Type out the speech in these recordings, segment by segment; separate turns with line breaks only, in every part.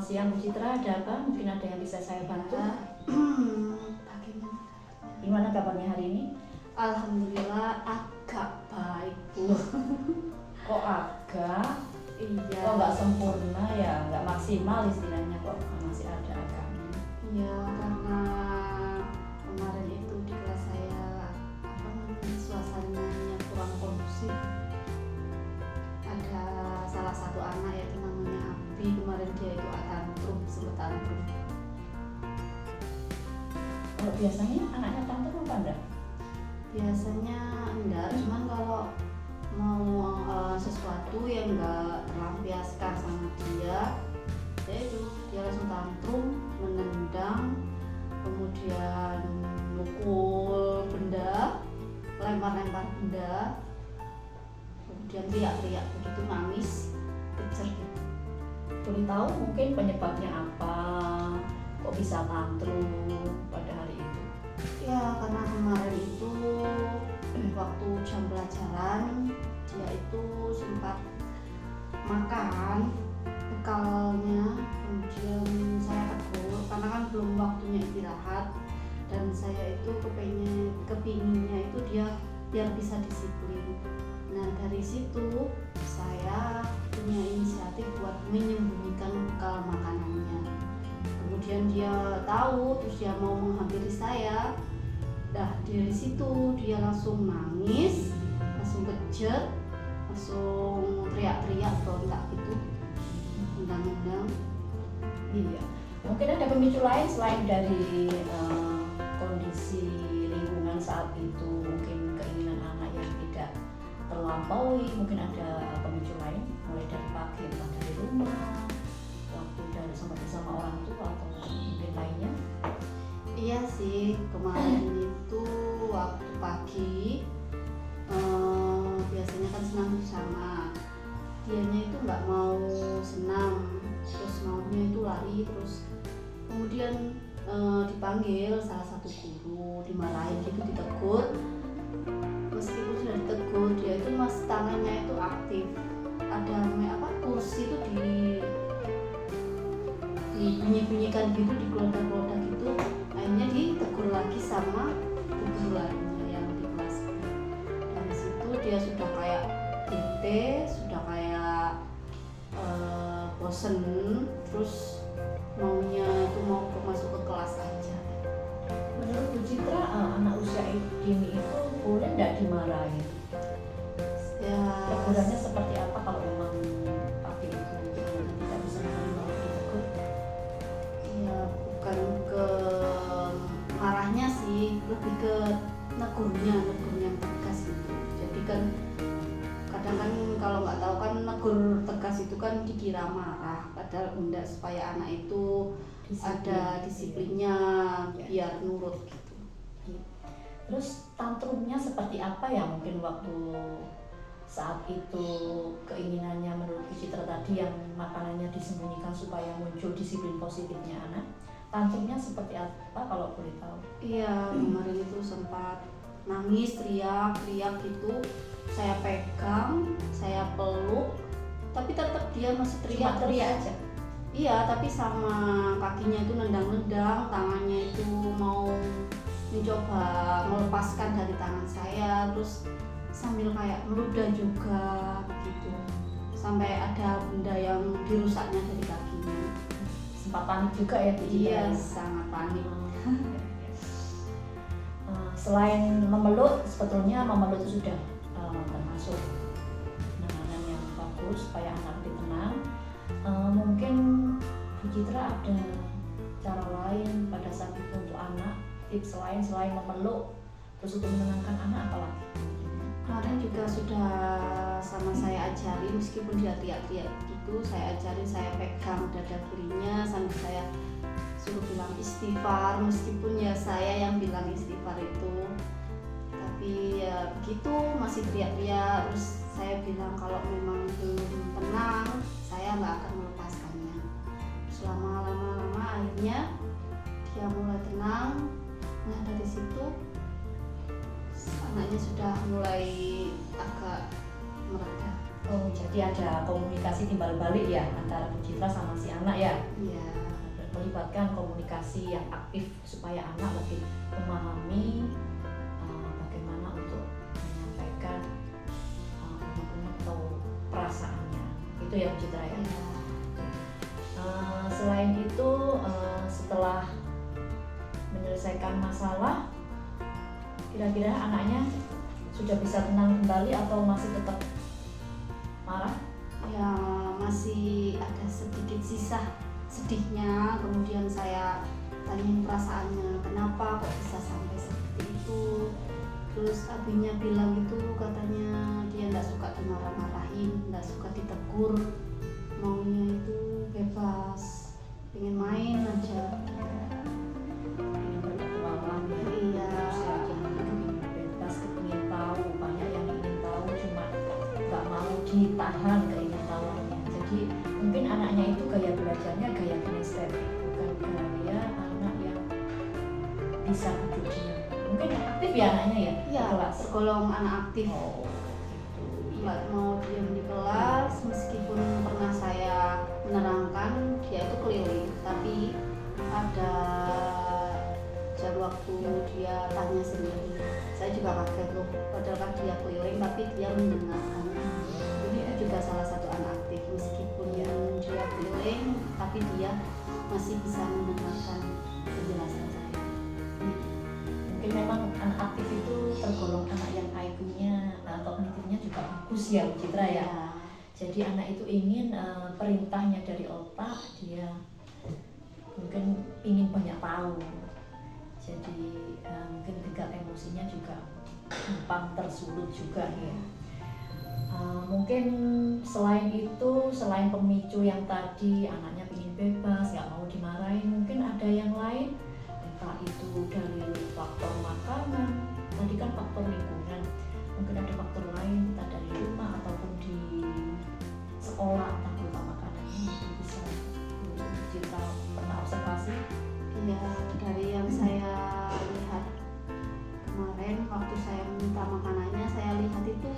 siang Bu Citra, ada apa? Mungkin ada yang bisa saya bantu?
Bagaimana?
Gimana kabarnya hari ini?
Alhamdulillah agak baik Bu.
Kok agak?
Iya.
Kok nggak sempurna ya? Nggak maksimal istilahnya, kok masih ada agaknya?
Iya, karena kemarin itu di kelas saya suasananya kurang kondusif. Ada salah satu anak yaitu namanya Abi, kemarin dia itu tantrum, sempat tantrum.
Kalau biasanya anaknya tantrum apa enggak?
Biasanya enggak, cuman kalau mau sesuatu yang enggak terlampiaskan sama dia itu dia langsung tantrum, menendang, kemudian mukul benda, lempar-lempar benda, kemudian teriak-teriak begitu, nangis, kecer gitu.
Boleh tahu mungkin penyebabnya apa? Kok bisa tantrum pada hari itu?
Ya karena kemarin itu waktu jam pelajaran dia itu sempat makan bekalnya, kemudian saya tegur karena kan belum waktunya istirahat, dan saya itu kepinginnya itu dia biar bisa disiplin. Nah dari situ saya punya inisiatif buat menyembunyikan bekal makanannya. Kemudian dia tahu, terus dia mau menghampiri saya. Dah dari situ dia langsung nangis, langsung kejer, langsung teriak-teriak, berontak gitu, undang-undang.
Iya. Mungkin ada pemicu lain selain dari kondisi lingkungan saat itu, mungkin keinginan anak yang tidak terlampaui, mungkin ada pemicu lain mulai dari pagi entah dari rumah, waktu dari bersama orang tua atau mungkin lainnya.
Iya sih, kemarin itu waktu pagi biasanya kan senam bersama, dianya itu nggak mau senam, terus maunya itu lari terus. Kemudian dipanggil salah satu guru, dimarahin gitu, ditegur. Meskipun sudah ditegur, dia itu masih tangannya itu aktif, ada kursi itu dibunyi-bunyikan gitu, dikelodak-kelodak gitu. Akhirnya ditegur lagi sama guru lainnya yang di kelas. Dari situ dia sudah kayak bete, sudah kayak bosen, terus maunya itu mau masuk ke kelas aja.
Menurut Bu Citra, anak usia dini itu boleh nggak dimarahin?
Ya,
Tegurannya seperti apa kalau memang papi itu tidak bisa menerima ditegur?
ya bukan ke marahnya sih, lebih ke negurnya yang tegas gitu. Jadi kan kadang kan kalau nggak tahu kan negur tegas itu kan dikira marah, padahal enggak, supaya anak itu ada disiplinnya, biar nurut gitu.
Terus tantrumnya seperti apa ya, mungkin waktu saat itu keinginannya menurut Bu Citra tadi yang makanannya disembunyikan supaya muncul disiplin positifnya anak, tantrumnya seperti apa kalau boleh tahu?
Iya, kemarin itu sempat nangis, teriak-teriak gitu. Saya pegang, saya peluk, tapi tetap dia masih teriak-teriak aja. Iya, tapi sama kakinya itu nendang-nendang, tangannya itu mau mencoba melepaskan dari tangan saya, terus sambil kayak meludah juga begitu. Sampai ada benda yang dirusaknya dari kakinya.
Sempat panik juga ya Bu Citra?
Iya, sangat panik.
Selain memeluk, sebetulnya memeluk itu sudah termasuk penanganan yang bagus supaya anak lebih tenang. Mungkin Bu Citra ada cara lain pada saat itu untuk anak, tips lain selain memeluk, terus untuk menenangkan anak apa lagi?
Kemarin juga sudah sama saya ajari, meskipun dia teriak-teriak gitu, saya ajarin, saya pegang dada kirinya sambil saya suruh bilang istighfar, meskipun ya saya yang bilang istighfar itu, tapi ya begitu masih teriak-teriak. Terus saya bilang kalau memang belum tenang saya nggak akan melepaskannya. Selama lama-lama akhirnya dia mulai tenang. Nah dari situ anaknya sudah mulai agak mereda.
Oh, jadi ada komunikasi timbal balik ya antara Bu Citra sama si anak ya.
Iya.
Melibatkan komunikasi yang aktif supaya anak lebih memahami bagaimana untuk menyampaikan unek-unek atau perasaannya. Itu ya Bu Citra ya.
Iya.
Selain itu setelah menyelesaikan masalah, kira-kira anaknya sudah bisa tenang kembali atau masih tetap marah?
Ya masih ada sedikit sisa sedihnya, kemudian saya tanyain perasaannya kenapa kok bisa sampai seperti itu. Terus abinya bilang itu katanya dia nggak suka dimarah-marahin, nggak suka ditegur, maunya itu bebas, pengen main aja.
Ingin berpetualang ya.
Iya.
Ingin bebas, ingin tahu, banyak yang ingin tahu cuma nggak mau ditahan keingintahuannya. Jadi mungkin anaknya itu gaya belajarnya gaya kinestetik, bukan gaya anak yang bisa duduk diam. Mungkin aktif ya anaknya ya?
Iya,
Kelas.
tergolong anak aktif.
Oh, gitu.
Nggak mau diam di kelas, meskipun pernah saya menerangkan dia itu keliling, tapi ada jam waktu dia tanya sendiri, saya juga kaget loh, padahal kan dia keliling tapi dia mendengarkan. Jadi itu juga salah satu anak aktif, meskipun dia keliling tapi dia masih bisa mendengarkan penjelasan saya.
Mungkin memang anak aktif itu tergolong anak yang IQ-nya kognitifnya juga bagus ya Bu Citra ya. Jadi anak itu ingin perintahnya dari otak, dia mungkin ingin banyak tahu. Jadi mungkin tingkat emosinya juga gampang tersulut juga ya. Mungkin selain itu, selain pemicu yang tadi anaknya ingin bebas, nggak mau dimarahin, mungkin ada yang lain, entah itu dari faktor makanan, tadi kan faktor lingkungan, mungkin ada faktor lain, entah dari rumah ataupun di sekolah, entah berupa makanannya, mungkin bisa kita pernah observasi.
Ya, dari yang saya lihat kemarin waktu saya minta makanannya, saya lihat itu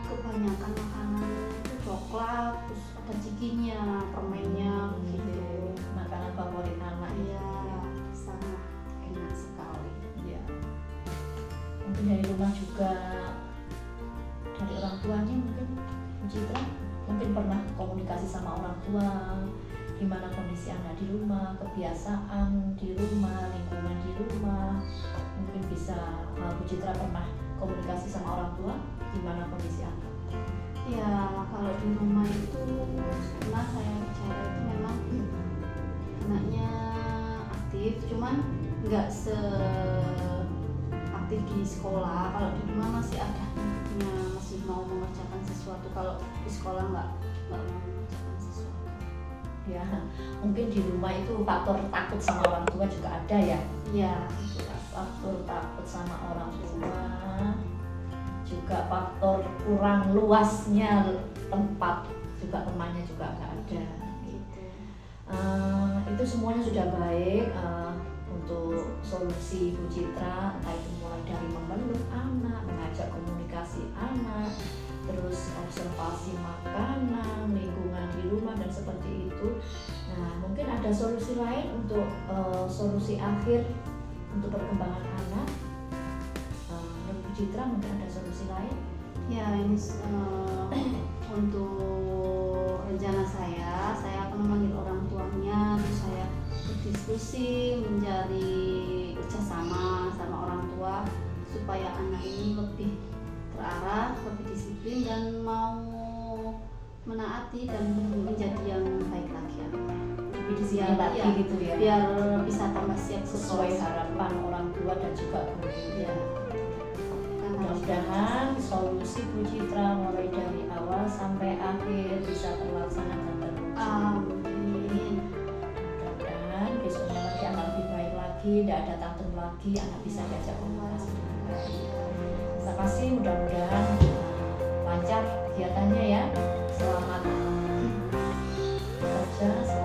kebanyakan makanan itu coklat, terus ada cikinya, permennya gitu.
Makanan favorit anak.
Iya, sangat enak sekali.
Ya. Mungkin dari rumah juga, dari orang tuanya mungkin Bu Citra mungkin pernah komunikasi sama orang tua, gimana kondisi anak di rumah, kebiasaan di rumah, lingkungan di rumah. Mungkin bisa Bu Citra pernah komunikasi sama orang tua, gimana kondisi anak?
Ya, kalau di rumah itu pernah saya bicara itu memang anaknya aktif, cuman nggak aktif di sekolah. Kalau di rumah masih ada aktifnya, masih mau mengerjakan sesuatu. Kalau di sekolah nggak mau mengerjakan sesuatu.
Ya, mungkin di rumah itu faktor takut sama orang tua juga ada ya.
Iya.
Faktor takut sama orang tua, juga faktor kurang luasnya tempat, juga temannya juga nggak ada.
Gitu.
Itu semuanya sudah baik. Untuk solusi Bu Citra, entah itu mulai dari memeluk anak, mengajak komunikasi anak, terus observasi makanan, lingkungan di rumah dan seperti itu. Nah, mungkin ada solusi lain untuk solusi akhir untuk perkembangan anak. Menurut Bu Citra mungkin ada solusi lain?
Ya, ini untuk rencana saya akan memanggil orang tuanya, terus saya berdiskusi, mencari kerjasama sama orang tua supaya anak ini lebih terarah, lebih disiplin dan mau menaati dan menjadi yang baik lagi ya.
Lebih disiplin lagi
ya,
gitu ya.
Biar bisa tambah siap
Sesuai harapan orang tua dan juga guru.
Ya.
Mudah-mudahan solusi Bu Citra mulai dari awal sampai akhir bisa terlaksana dan terwujud.
Amin.
Mudah-mudahan besoknya lagi anak lebih baik lagi, tidak ada tantrum lagi, anak bisa diajak komunikasi dengan baik. Terima kasih, mudah-mudahan lancar kegiatannya ya. Selamat bekerja.